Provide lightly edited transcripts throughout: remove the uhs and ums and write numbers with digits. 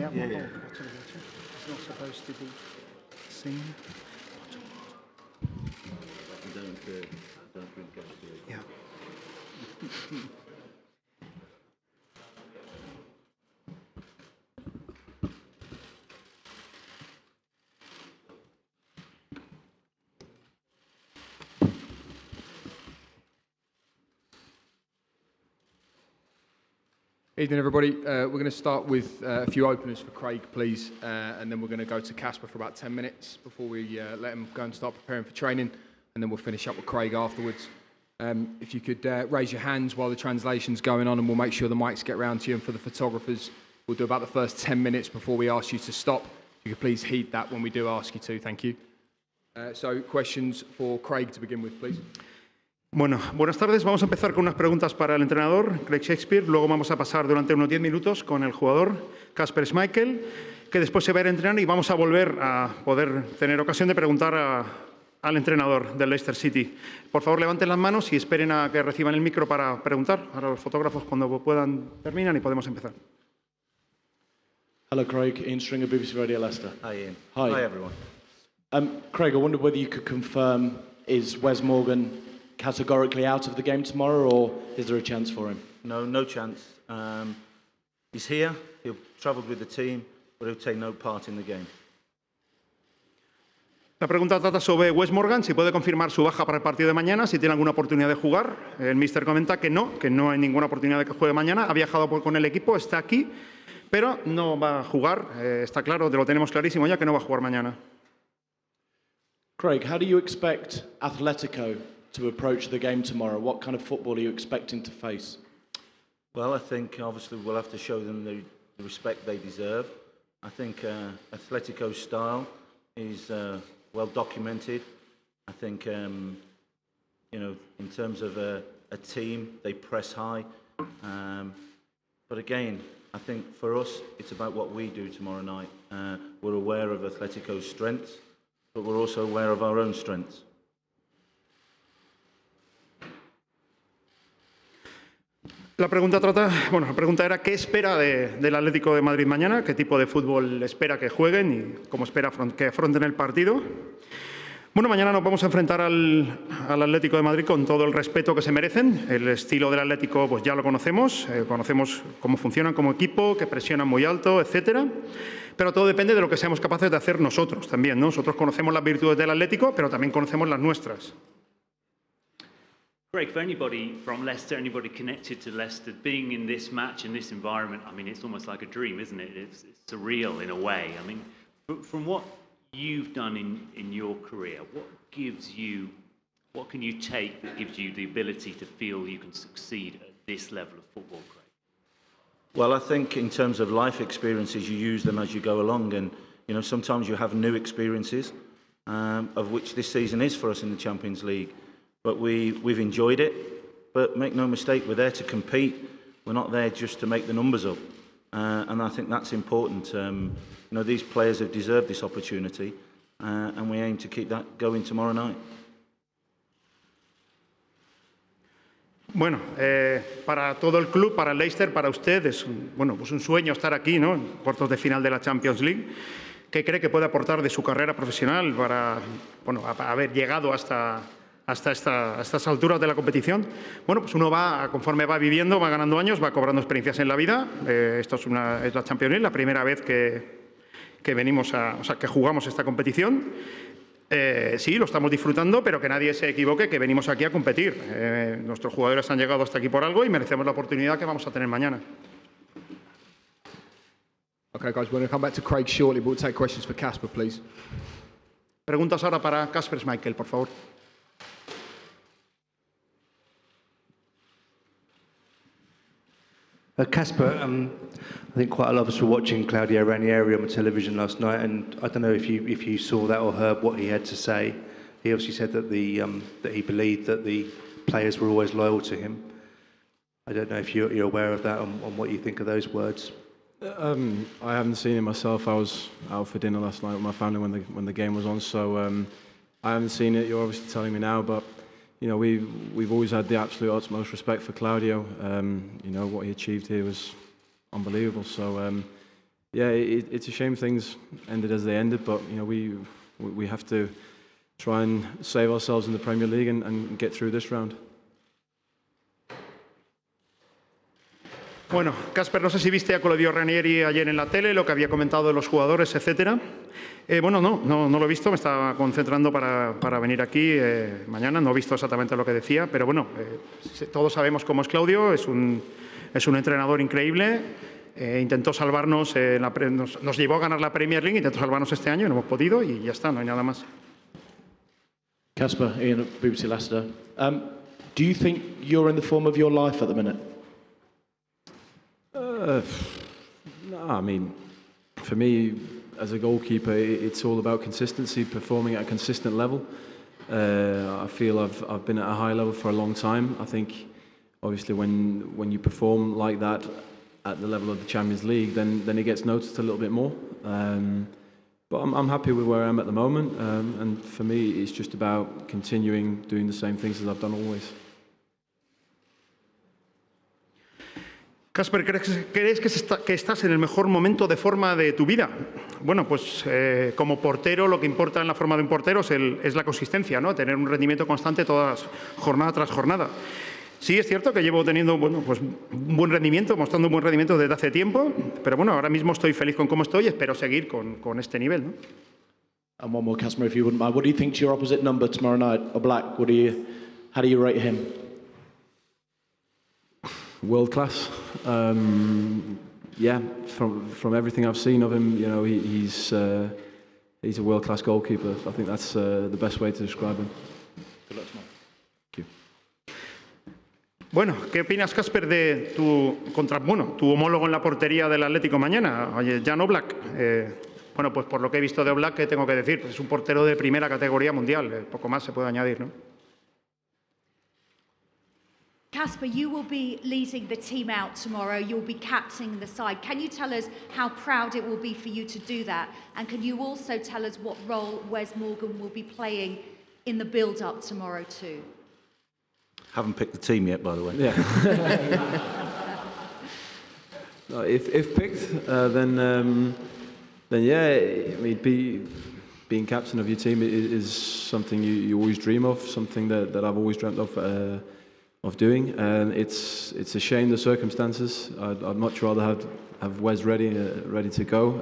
that one? Yeah. It's not supposed to be seen. Don't drink gas. Yeah. Evening, everybody. We're going to start with a few openers for Craig, please, and then we're going to go to Casper for about 10 minutes before we let him go and start preparing for training, and then we'll finish up with Craig afterwards. If you could raise your hands while the translation's going on, and we'll make sure the mics get round to you. And for the photographers, we'll do about the first 10 minutes before we ask you to stop. If you could please heed that when we do ask you to. Thank you. So, questions for Craig to begin with, please. Bueno, buenas tardes. Vamos a empezar con unas preguntas para el entrenador, Craig Shakespeare. Luego vamos a pasar durante unos 10 minutos con el jugador, Kasper Schmeichel, que después se va a ir a entrenar y vamos a volver a poder tener ocasión de preguntar al entrenador del Leicester City. Por favor, levanten las manos y esperen a que reciban el micro para preguntar. Ahora los fotógrafos, cuando puedan, terminan y podemos empezar. Hello, Craig. Ian Stringer, BBC Radio Leicester. Hi, Ian. Hi. Hi, everyone. Craig, I wondered whether you could confirm, is Wes Morgan categorically out of the game tomorrow, or is there a chance for him? No chance. He's here, he'll travel with the team, but he'll take no part in the game. La pregunta trata sobre Wes Morgan, si puede confirmar su baja para el partido de mañana, si tiene alguna oportunidad de jugar. El míster comenta que no hay ninguna oportunidad de que juegue mañana. Ha viajado con el equipo, está aquí, pero no va a jugar. Está claro, lo tenemos clarísimo ya que no va a jugar mañana. Craig, how do you expect Atletico to approach the game tomorrow? What kind of football are you expecting to face? Well, I think obviously we'll have to show them the respect they deserve. I think Atletico's style is well documented. I think, in terms of a team, they press high. But again, I think for us, it's about what we do tomorrow night. We're aware of Atletico's strengths, but we're also aware of our own strengths. La pregunta era qué espera del Atlético de Madrid mañana, qué tipo de fútbol espera que jueguen y cómo espera que afronten el partido. Bueno, mañana nos vamos a enfrentar al Atlético de Madrid con todo el respeto que se merecen. El estilo del Atlético pues ya lo conocemos, conocemos cómo funcionan como equipo, que presionan muy alto, etcétera. Pero todo depende de lo que seamos capaces de hacer nosotros también, ¿no? Nosotros conocemos las virtudes del Atlético, pero también conocemos las nuestras. Greg, for anybody from Leicester, anybody connected to Leicester, being in this match, in this environment, I mean, it's almost like a dream, isn't it? It's surreal in a way. I mean, from what you've done in your career, what can you take that gives you the ability to feel you can succeed at this level of football, Craig? Well, I think in terms of life experiences, you use them as you go along, and sometimes you have new experiences, of which this season is for us in the Champions League. But we've enjoyed it. But make no mistake, we're there to compete. We're not there just to make the numbers up. And I think that's important. These players have deserved this opportunity, and we aim to keep that going tomorrow night. Bueno, para todo el club, para el Leicester, para usted, es un sueño estar aquí, ¿no? En cuartos de final de la Champions League. ¿Qué cree que puede aportar de su carrera profesional para haber llegado hasta estas alturas de la competición? Bueno, pues uno conforme va viviendo, va ganando años, va cobrando experiencias en la vida. Esto es la Champions League, la primera vez que venimos que jugamos esta competición. Sí, lo estamos disfrutando, pero que nadie se equivoque, que venimos aquí a competir. Nuestros jugadores han llegado hasta aquí por algo y merecemos la oportunidad que vamos a tener mañana. Okay, guys, we're going to come back to Craig shortly, but we'll take questions for Casper, please. Preguntas ahora para Kasper Schmeichel, por favor. Casper, I think quite a lot of us were watching Claudio Ranieri on the television last night, and I don't know if you saw that or heard what he had to say. He obviously said that that he believed that the players were always loyal to him. I don't know if you're aware of that and what you think of those words. I haven't seen it myself. I was out for dinner last night with my family when the game was on, so I haven't seen it. You're obviously telling me now, but we've always had the absolute utmost respect for Claudio. What he achieved here was unbelievable. So yeah, it's a shame things ended as they ended, but you know we have to try and save ourselves in the Premier League and get through this round. Bueno, Casper, no sé si viste a Claudio Ranieri ayer en la tele, lo que había comentado de los jugadores, etcétera. Bueno, no lo he visto, me estaba concentrando para venir aquí mañana, no he visto exactamente lo que decía, pero bueno, todos sabemos cómo es Claudio, es un entrenador increíble, intentó salvarnos, nos llevó a ganar la Premier League, intentó salvarnos este año, no hemos podido y ya está, no hay nada más. Casper, Ian at BBC Leicester. Do you think you're in the form of your life at the minute? No, I mean, for me, as a goalkeeper, it's all about consistency, performing at a consistent level. I feel I've been at a high level for a long time. I think, obviously, when you perform like that at the level of the Champions League, then it gets noticed a little bit more. But I'm happy with where I am at the moment, and for me, it's just about continuing doing the same things as I've done always. Casper, ¿crees que estás en el mejor momento de forma de tu vida? Bueno, pues como portero lo que importa en la forma de un portero es la consistencia, ¿no? Tener un rendimiento constante jornada tras jornada. Sí, es cierto que llevo teniendo pues un buen rendimiento, mostrando un buen rendimiento desde hace tiempo, pero bueno, ahora mismo estoy feliz con cómo estoy y espero seguir con este nivel, ¿no? And one more, Casper, if you wouldn't mind. What do you think to your opposite number tomorrow night, Oblak? How do you rate him? World class. Yeah, from everything I've seen of him, you know, he's a world class goalkeeper. I think that's the best way to describe him. Good luck tomorrow. Thank you. Bueno, ¿qué opinas, Casper, de tu homólogo en la portería del Atlético mañana, Jan Oblak? Bueno, pues por lo que he visto de Oblak, ¿qué tengo que decir? Pues es un portero de primera categoría mundial, poco más se puede añadir, ¿no? Casper, you will be leading the team out tomorrow. You'll be captaining the side. Can you tell us how proud it will be for you to do that? And can you also tell us what role Wes Morgan will be playing in the build-up tomorrow too? Haven't picked the team yet, by the way. Yeah. No, if picked, then yeah, I mean, being captain of your team is something you always dream of, something that I've always dreamt of doing, and it's a shame the circumstances. I'd much rather have Wes ready to go.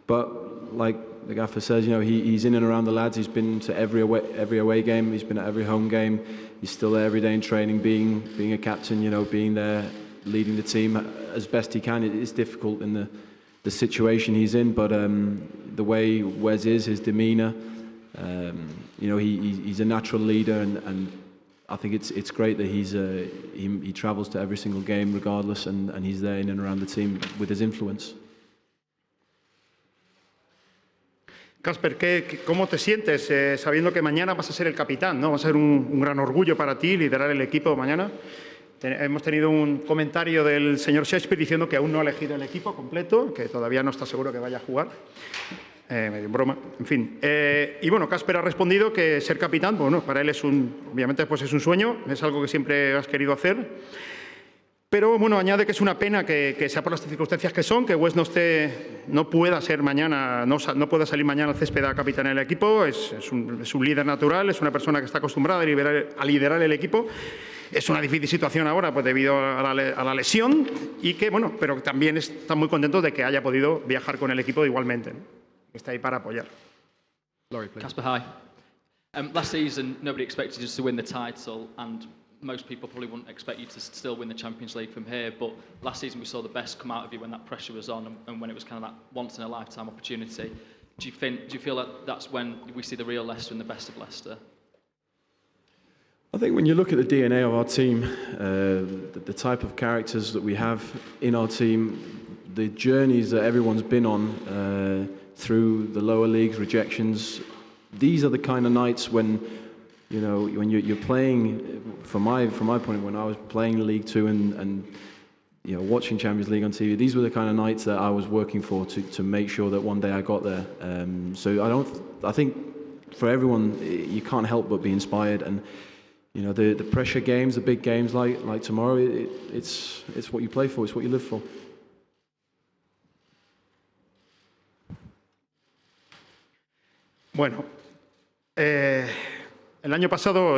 But like the gaffer says, you know, he's in and around the lads. He's been to every away game. He's been at every home game. He's still there every day in training, being a captain. You know, being there, leading the team as best he can. It is difficult in the situation he's in, but the way Wes is, his demeanour, you know, he's a natural leader, and I think it's great that he travels to every single game regardless, and he's there in and around the team with his influence. Casper, ¿cómo te sientes sabiendo que mañana vas a ser el capitán, ¿no? Va a ser un gran orgullo para ti liderar el equipo mañana. Hemos tenido un comentario del señor Shakespeare diciendo que aún no ha elegido el equipo completo, que todavía no está seguro que vaya a jugar. Medio en broma, en fin. Y bueno, Casper ha respondido que ser capitán, bueno, para él obviamente pues es un sueño, es algo que siempre has querido hacer. Pero bueno, añade que es una pena que sea por las circunstancias que son, que Wes no pueda ser mañana, no pueda salir mañana al césped a capitanear el equipo. Es un líder natural, es una persona que está acostumbrada a liderar el equipo. Es una difícil situación ahora, pues debido a la lesión, y que bueno, pero también está muy contento de que haya podido viajar con el equipo igualmente, ¿no? Está ahí para apoyar. Casper, hi. Last season, nobody expected us to win the title, and most people probably wouldn't expect you to still win the Champions League from here, but last season we saw the best come out of you when that pressure was on and when it was kind of that once-in-a-lifetime opportunity. Do you feel that that's when we see the real Leicester and the best of Leicester? I think when you look at the DNA of our team, the type of characters that we have in our team, the journeys that everyone's been on through the lower leagues, rejections, these are the kind of nights when, you know, when you're playing, from my point of view, when I was playing League Two and you know, watching Champions League on TV, these were the kind of nights that I was working for to make sure that one day I got there. So I think for everyone, you can't help but be inspired, and you know, the pressure games, the big games like tomorrow, it's what you play for, it's what you live for. Bueno, el año pasado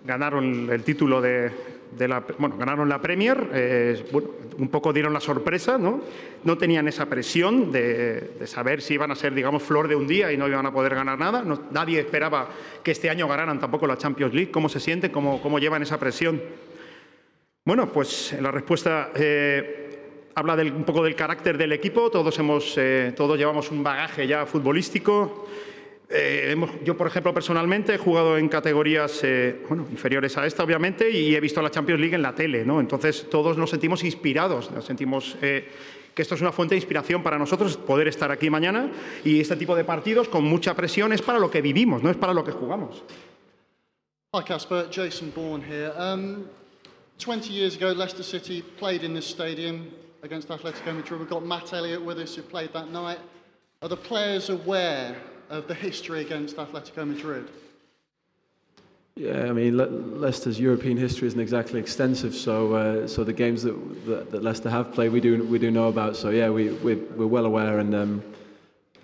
ganaron el título ganaron la Premier, bueno, un poco dieron la sorpresa, ¿no? No tenían esa presión de saber si iban a ser, digamos, flor de un día y no iban a poder ganar nada. Nadie esperaba que este año ganaran tampoco la Champions League. ¿Cómo se sienten? ¿Cómo llevan esa presión? Bueno, pues la respuesta habla un poco del carácter del equipo. Todos llevamos un bagaje ya futbolístico. Yo, por ejemplo, personalmente he jugado en categorías inferiores a esta, obviamente, y he visto la Champions League en la tele, ¿no? Entonces, todos nos sentimos inspirados, nos sentimos que esto es una fuente de inspiración para nosotros, poder estar aquí mañana, y este tipo de partidos con mucha presión es para lo que vivimos, no es para lo que jugamos. Hi Casper, Jason Bourne here. 20 years ago, Leicester City played in this stadium against Atletico de Madrid. We've got Matt Elliott with us who played that night. Are the players aware of the history against Atletico Madrid? Yeah, I mean, Leicester's European history isn't exactly extensive, so the games that Leicester have played, we do know about. So yeah, we're well aware, and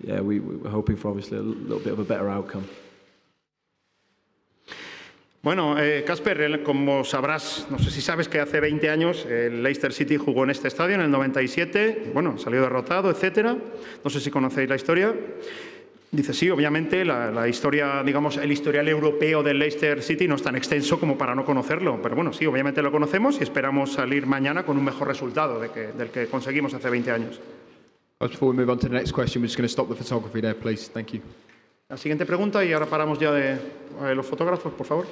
yeah, we're hoping for obviously a little bit of a better outcome. Bueno, Casper, como sabrás, no sé si sabes que hace 20 años el Leicester City jugó en este estadio en el 97, bueno, salió derrotado, etcétera. No sé si conocéis la historia. Dice, sí, obviamente la historia, digamos, el historial europeo del Leicester City no es tan extenso como para no conocerlo, pero bueno, sí, obviamente lo conocemos y esperamos salir mañana con un mejor resultado del que conseguimos hace 20 años. Before we move on to the next question, we're just going to stop the photography there, please. Thank you. La siguiente pregunta, y ahora paramos ya de los fotógrafos, por favor.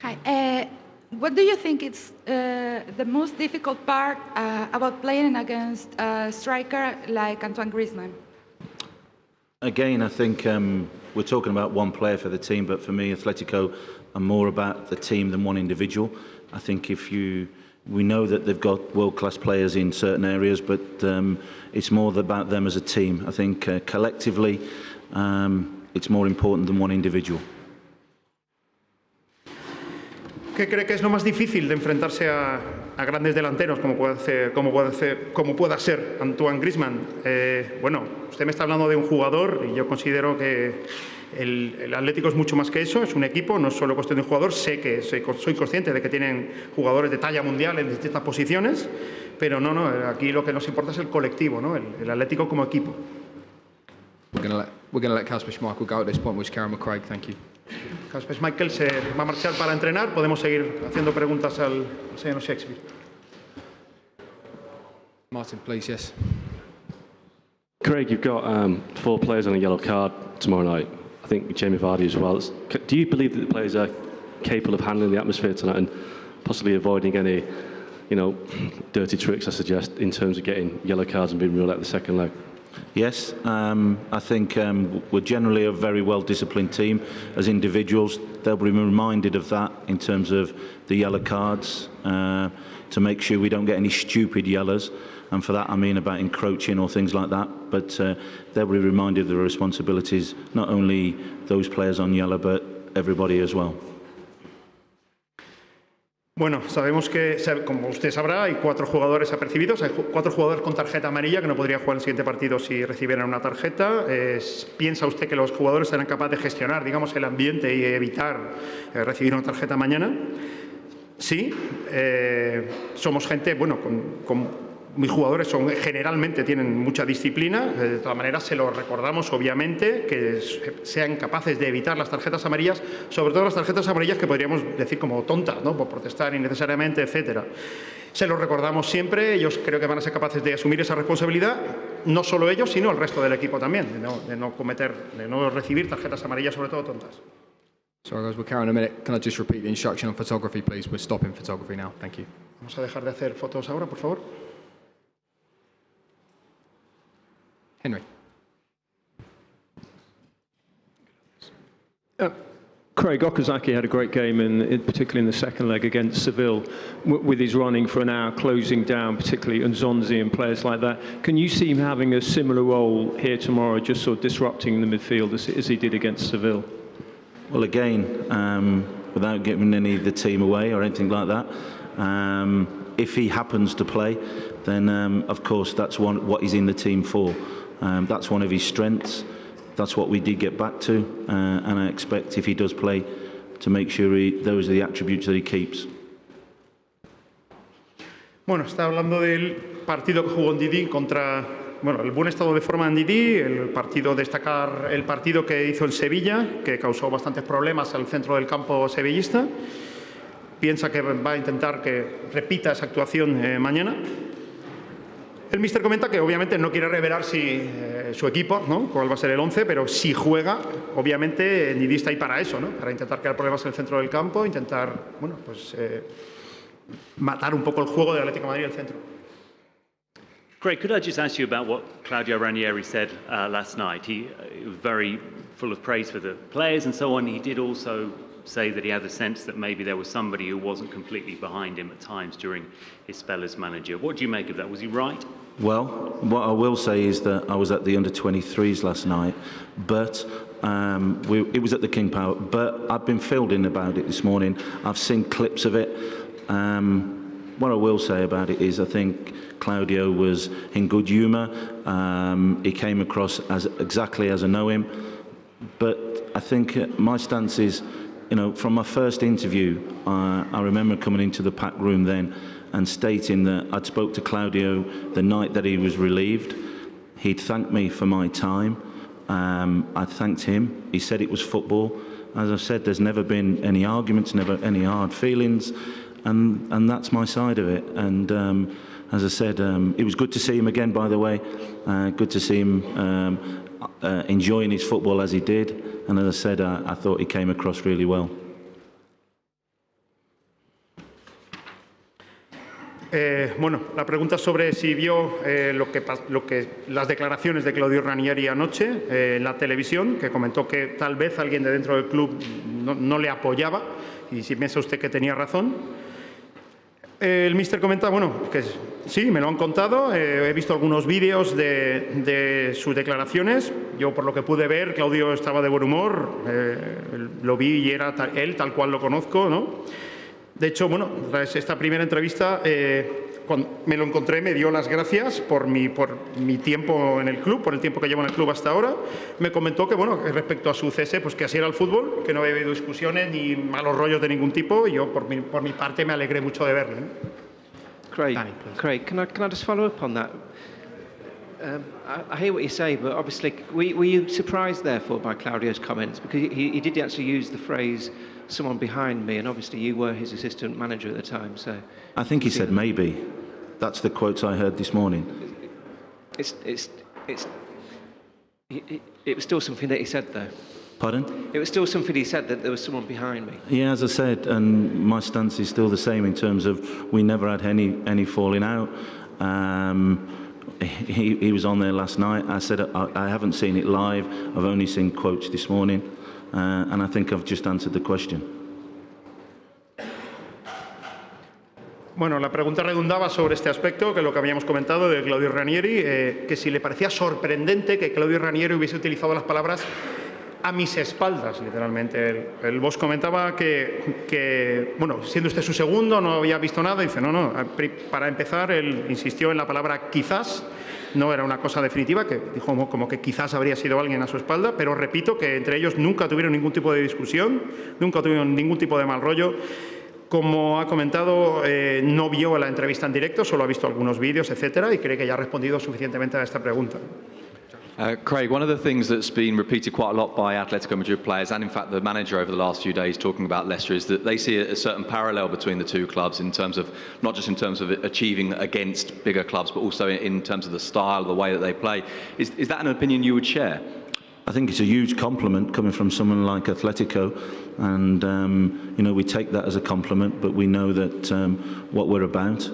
Hi. What do you think is the most difficult part about playing against a striker like Antoine Griezmann? Again, I think we're talking about one player for the team, but for me, Atletico are more about the team than one individual. I think we know that they've got world-class players in certain areas, but it's more about them as a team. I think collectively, it's more important than one individual. ¿Qué cree que es lo más difícil de enfrentarse a grandes delanteros como pueda ser Antoine Griezmann? Bueno, usted me está hablando de un jugador y yo considero que el Atlético es mucho más que eso, es un equipo, no es solo cuestión de un jugador. Sé que soy consciente de que tienen jugadores de talla mundial en distintas posiciones, pero no, aquí lo que nos importa es el colectivo, ¿no? El Atlético como equipo. We're going to let Kasper Schmeichel go at this point, which Karen McCraig, thank you. Kasper Schmeichel se va a marchar para entrenar. Podemos seguir haciendo preguntas al señor Shakespeare. Martin, please, yes. Craig, you've got 4 players on a yellow card tomorrow night. I think Jamie Vardy as well. Do you believe that the players are capable of handling the atmosphere tonight and possibly avoiding any, dirty tricks, I suggest, in terms of getting yellow cards and being ruled out the second leg? Yes, I think we're generally a very well-disciplined team. As individuals, they'll be reminded of that in terms of the yellow cards, to make sure we don't get any stupid yellows. And for that, I mean about encroaching or things like that. But they'll be reminded of the responsibilities, not only those players on yellow, but everybody as well. Bueno, sabemos que, como usted sabrá, hay 4 jugadores apercibidos, hay 4 jugadores con tarjeta amarilla que no podrían jugar en el siguiente partido si recibieran una tarjeta. ¿Piensa usted que los jugadores serán capaces de gestionar, digamos, el ambiente y evitar recibir una tarjeta mañana? Sí, somos gente, bueno, mis jugadores generalmente tienen mucha disciplina. De todas maneras, se lo recordamos, obviamente, que sean capaces de evitar las tarjetas amarillas, sobre todo las tarjetas amarillas que podríamos decir como tontas, ¿no? Por protestar innecesariamente, etcétera. Se lo recordamos siempre. Ellos creo que van a ser capaces de asumir esa responsabilidad, no solo ellos, sino el resto del equipo también, de no recibir tarjetas amarillas, sobre todo tontas. Sorry guys, we're carrying a minute. Can I just repeat the instruction on photography, please? We're stopping photography now. Thank you. Vamos a dejar de hacer fotos ahora, por favor. Henry. Craig, Okazaki had a great game, particularly in the second leg against Seville, with his running for an hour, closing down, particularly Nzonzi and players like that. Can you see him having a similar role here tomorrow, just sort of disrupting the midfield as he did against Seville? Well, again, without giving any of the team away or anything like that, if he happens to play, then of course that's what he's in the team for. That's one of his strengths. That's what we did get back to, and I expect if he does play, to make sure those are the attributes that he keeps. Bueno, está hablando del partido que jugó Ndidi contra, bueno, el buen estado de forma de Ndidi, el partido, destacar el partido que hizo en Sevilla, que causó bastantes problemas al centro del campo sevillista. Piensa que va a intentar que repita esa actuación mañana. El míster comenta que obviamente no quiere revelar su equipo, ¿no? Cuál va a ser el 11, pero si juega, obviamente Ndidi está ahí para eso, ¿no? Para intentar crear problemas en el centro del campo, intentar, bueno, pues matar un poco el juego del Atlético de Madrid al centro. Craig, could I just ask you about what Claudio Ranieri said last night? He was very full of praise for the players and so on. He did also say that he had the sense that maybe there was somebody who wasn't completely behind him at times during his spell as manager. What do you make of that? Was he right? Well, what I will say is that I was at the under-23s last night, but it was at the King Power, but I've been filled in about it this morning. I've seen clips of it. What I will say about it is I think Claudio was in good humour. He came across exactly as I know him. But I think my stance is, you know, from my first interview, I remember coming into the packed room then and stating that I'd spoke to Claudio the night that he was relieved. He'd thanked me for my time. I thanked him. He said it was football. As I said, there's never been any arguments, never any hard feelings, and that's my side of it. And as I said, it was good to see him again, by the way. Good to see him enjoying his football as he did. And as I said, I thought he came across really well. Bueno, la pregunta sobre si vio las declaraciones de Claudio Ranieri anoche en la televisión, que comentó que tal vez alguien de dentro del club no le apoyaba, y si piensa usted que tenía razón. El míster comenta, bueno, que sí, me lo han contado, he visto algunos vídeos de sus declaraciones. Yo, por lo que pude ver, Claudio estaba de buen humor, lo vi y era él tal cual lo conozco, ¿no? De hecho, bueno, tras esta primera entrevista, cuando me lo encontré, me dio las gracias por mi tiempo en el club, por el tiempo que llevo en el club hasta ahora. Me comentó que, bueno, respecto a su cese, pues que así era el fútbol, que no había habido discusiones ni malos rollos de ningún tipo, y yo, por mi parte, me alegré mucho de verlo, ¿no? Craig, can I just follow up on that? I hear what you say, but obviously, were you surprised, therefore, by Claudio's comments? Because he did actually use the phrase, someone behind me, and obviously you were his assistant manager at the time, so... I think he said maybe. That's the quotes I heard this morning. It was still something that he said, though. Pardon? It was still something he said, that there was someone behind me. Yeah, as I said, and my stance is still the same in terms of we never had any falling out. He was on there last night. I said I haven't seen it live. I've only seen quotes this morning. And I think I've just answered the question. Bueno, la pregunta redundaba sobre este aspecto, que es lo que habíamos comentado de Claudio Ranieri, que si le parecía sorprendente que Claudio Ranieri hubiese utilizado las palabras a mis espaldas, literalmente. El boss comentaba que, bueno, siendo usted su segundo, no había visto nada. Dice, no, para empezar, él insistió en la palabra quizás. No era una cosa definitiva, que dijo como que quizás habría sido alguien a su espalda, pero repito que entre ellos nunca tuvieron ningún tipo de discusión, nunca tuvieron ningún tipo de mal rollo. Como ha comentado, no vio la entrevista en directo, solo ha visto algunos vídeos, etcétera, y cree que ya ha respondido suficientemente a esta pregunta. Craig, one of the things that's been repeated quite a lot by Atletico Madrid players, and in fact the manager over the last few days talking about Leicester, is that they see a certain parallel between the two clubs in terms of, not just in terms of achieving against bigger clubs, but also in terms of the style, the way that they play. Is that an opinion you would share? I think it's a huge compliment coming from someone like Atletico, and you know, we take that as a compliment, but we know that what we're about.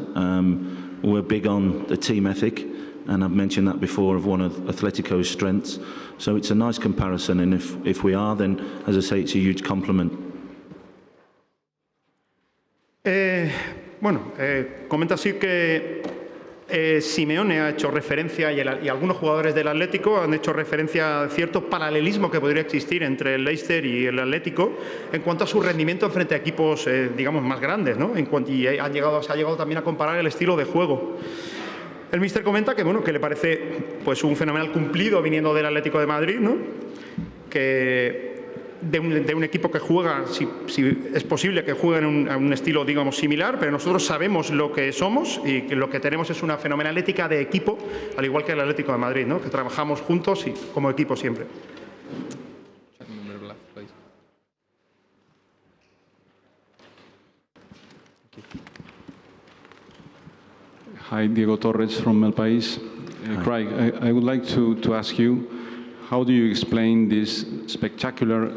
We're big on the team ethic, and I've mentioned that before, of one of Atletico's strengths. So it's a nice comparison, and if we are, then, as I say, it's a huge compliment. Bueno, comenta así que Simeone ha hecho referencia, y algunos jugadores del Atlético han hecho referencia a cierto paralelismo que podría existir entre el Leicester y el Atlético en cuanto a su rendimiento frente a equipos, digamos, más grandes, ¿no? Y se ha llegado también a comparar el estilo de juego. El míster comenta que, bueno, que le parece pues, un fenomenal cumplido viniendo del Atlético de Madrid, ¿no? Que de un equipo que juega, si es posible que juegue a un estilo, digamos, similar, pero nosotros sabemos lo que somos y que lo que tenemos es una fenomenal ética de equipo, al igual que el Atlético de Madrid, ¿no? Que trabajamos juntos y como equipo siempre. Hi, Diego Torres from El País. Craig, I would like to ask you, how do you explain this spectacular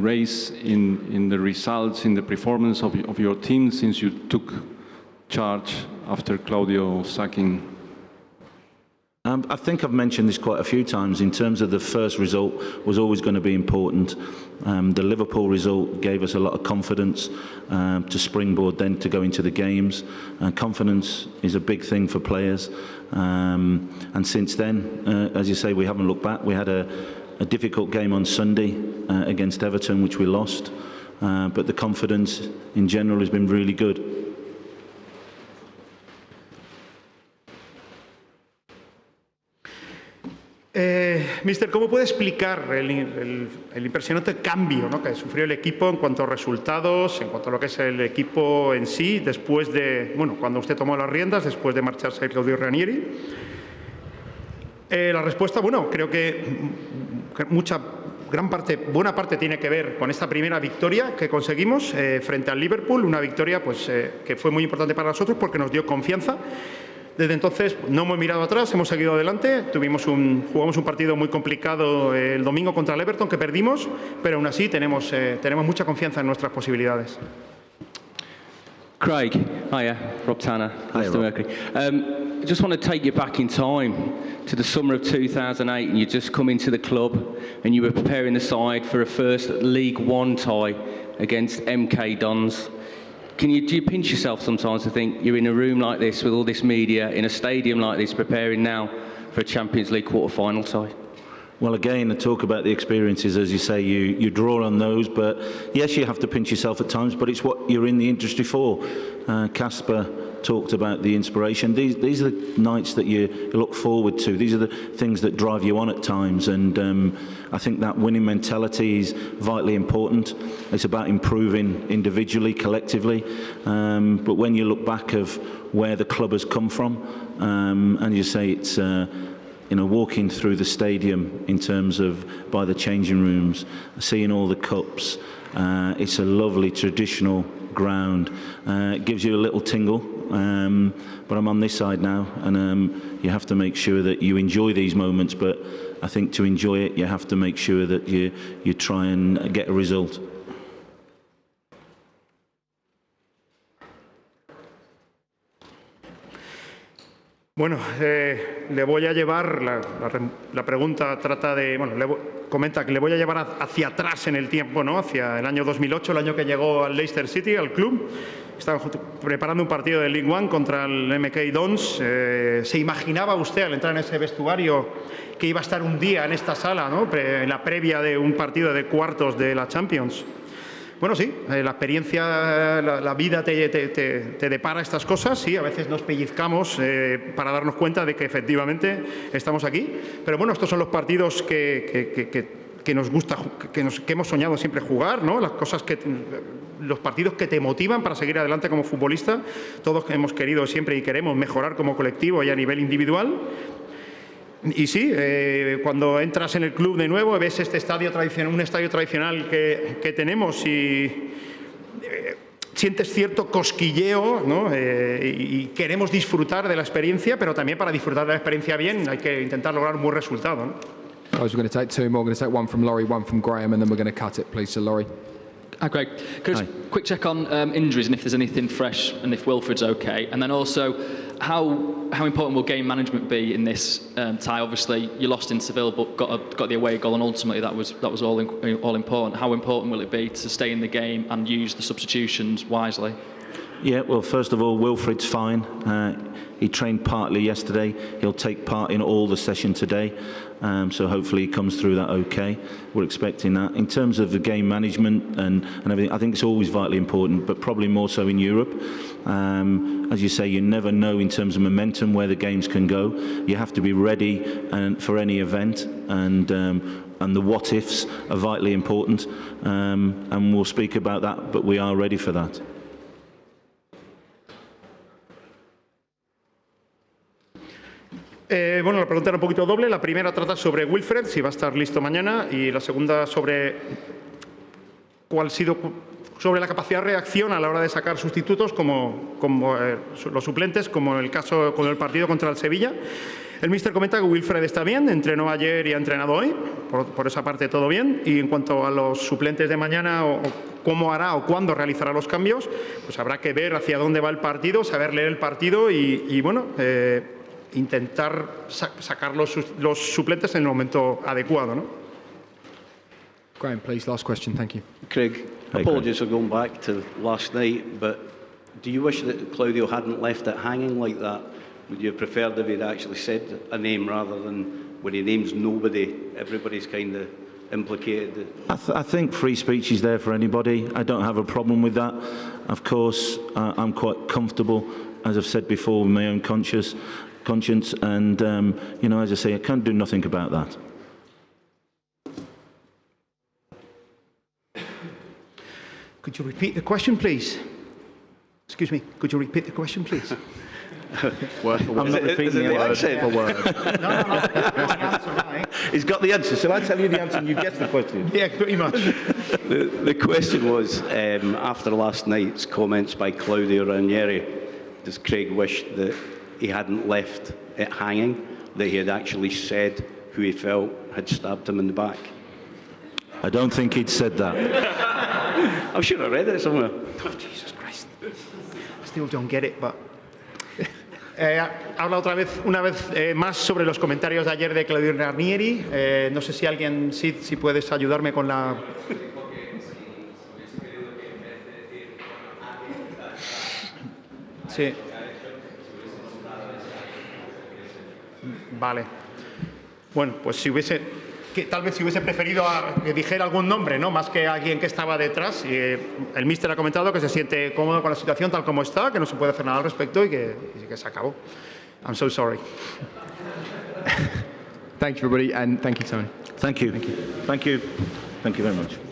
race in the results, in the performance of your team since you took charge after Claudio sacking? I think I've mentioned this quite a few times. In terms of the first result, was always going to be important. The Liverpool result gave us a lot of confidence to springboard then to go into the games. Confidence is a big thing for players. And since then, as you say, we haven't looked back. We had a difficult game on Sunday against Everton, which we lost. But the confidence in general has been really good. Mister, ¿cómo puede explicar el impresionante cambio, ¿no? Que sufrió el equipo en cuanto a resultados, en cuanto a lo que es el equipo en sí, después de, bueno, cuando usted tomó las riendas, después de marcharse Claudio Ranieri? La respuesta, bueno, creo que buena parte tiene que ver con esta primera victoria que conseguimos frente al Liverpool, una victoria pues, que fue muy importante para nosotros porque nos dio confianza. Desde entonces no hemos mirado atrás, hemos seguido adelante. Jugamos un partido muy complicado el domingo contra el Everton que perdimos, pero aún así tenemos mucha confianza en nuestras posibilidades. Craig, hiya, Rob Tanner, Leicester Mercury. I just want to take you back in time to the summer of 2008, and you just come into the club and you were preparing the side for a first League One tie against MK Dons. Do you pinch yourself sometimes to think you're in a room like this with all this media, in a stadium like this, preparing now for a Champions League quarter-final tie? Well, again, I talk about the experiences, as you say, you draw on those, but yes, you have to pinch yourself at times, but it's what you're in the industry for. Casper talked about the inspiration. These are the nights that you look forward to. These are the things that drive you on at times, and I think that winning mentality is vitally important. It's about improving individually, collectively, but when you look back of where the club has come from, and you say it's walking through the stadium in terms of by the changing rooms, seeing all the cups, it's a lovely traditional ground. It gives you a little tingle, but I'm on this side now, and you have to make sure that you enjoy these moments, but I think to enjoy it you have to make sure that you try and get a result. Bueno, le voy a llevar, la pregunta trata de, bueno, comenta que le voy a llevar hacia atrás en el tiempo, ¿no? Hacia el año 2008, el año que llegó al Leicester City, al club. Estaba preparando un partido de League One contra el MK Dons. ¿Se imaginaba usted al entrar en ese vestuario que iba a estar un día en esta sala, ¿no? En la previa de un partido de cuartos de la Champions? Bueno, sí, la experiencia, la vida te depara estas cosas, sí, a veces nos pellizcamos para darnos cuenta de que efectivamente estamos aquí, pero bueno, estos son los partidos que nos gusta, que hemos soñado siempre jugar, ¿no? Los partidos que te motivan para seguir adelante como futbolista. Todos hemos querido siempre y queremos mejorar como colectivo y a nivel individual. Y sí, cuando entras en el club de nuevo, ves este estadio tradicional, un estadio tradicional que tenemos y sientes cierto cosquilleo, ¿no? Y queremos disfrutar de la experiencia, pero también para disfrutar de la experiencia bien hay que intentar lograr un buen resultado, ¿no? Guys, we're going to take two more. We're going to take one from Laurie, one from Graham, and then we're going to cut it, please. So, Laurie. Hi, Craig. Could I just quick check on injuries and if there's anything fresh and if Wilfred's okay? And then also, how important will game management be in this tie? Obviously, you lost in Seville, but got the away goal, and ultimately that was all important. How important will it be to stay in the game and use the substitutions wisely? Yeah, well, first of all, Wilfred's fine. He trained partly yesterday. He'll take part in all the session today. So hopefully he comes through that okay. We're expecting that. In terms of the game management and everything, I think it's always vitally important, but probably more so in Europe. As you say, you never know in terms of momentum where the games can go. You have to be ready for any event, and the what-ifs are vitally important. And we'll speak about that, but we are ready for that. Bueno, la pregunta era un poquito doble. La primera trata sobre Wilfred, si va a estar listo mañana, y la segunda sobre sobre la capacidad de reacción a la hora de sacar sustitutos como los suplentes, como en el caso con el partido contra el Sevilla. El míster comenta que Wilfred está bien, entrenó ayer y ha entrenado hoy, por esa parte todo bien. Y en cuanto a los suplentes de mañana, o cómo hará o cuándo realizará los cambios, pues habrá que ver hacia dónde va el partido, saber leer el partido y bueno, intentar sacar los suplentes en el momento adecuado, ¿no? Graham, please, last question. Thank you. Craig, apologies for going back to last night, but do you wish that Claudio hadn't left it hanging like that? Would you have preferred if he'd actually said a name rather than when he names nobody, everybody's kind of implicated? I think free speech is there for anybody. I don't have a problem with that. Of course, I'm quite comfortable, as I've said before, with my own conscience, and you know, as I say, I can't do nothing about that. Could you repeat the question, please? Excuse me, could you repeat the question, please? Word for word. I'm not repeating the word for word. No. He's got the answer. Shall I tell you the answer and you guess the question? Yeah, pretty much. The question was, after last night's comments by Claudio Ranieri, does Craig wish that he hadn't left it hanging, that he had actually said who he felt had stabbed him in the back? I don't think he'd said that. I'm sure I read it somewhere. Oh, Jesus Christ. I still don't get it, but... Habla una vez más sobre los comentarios de ayer de Claudio Ranieri. No sé si alguien, si puedes ayudarme con la... Sí. Vale. Bueno, pues tal vez si hubiese preferido que dijera algún nombre, ¿no? Más que alguien que estaba detrás. Y, el míster ha comentado que se siente cómodo con la situación tal como está, que no se puede hacer nada al respecto y que se acabó. I'm so sorry. Thank you, everybody, and thank you, Tony. Thank you. Thank you. Thank you very much.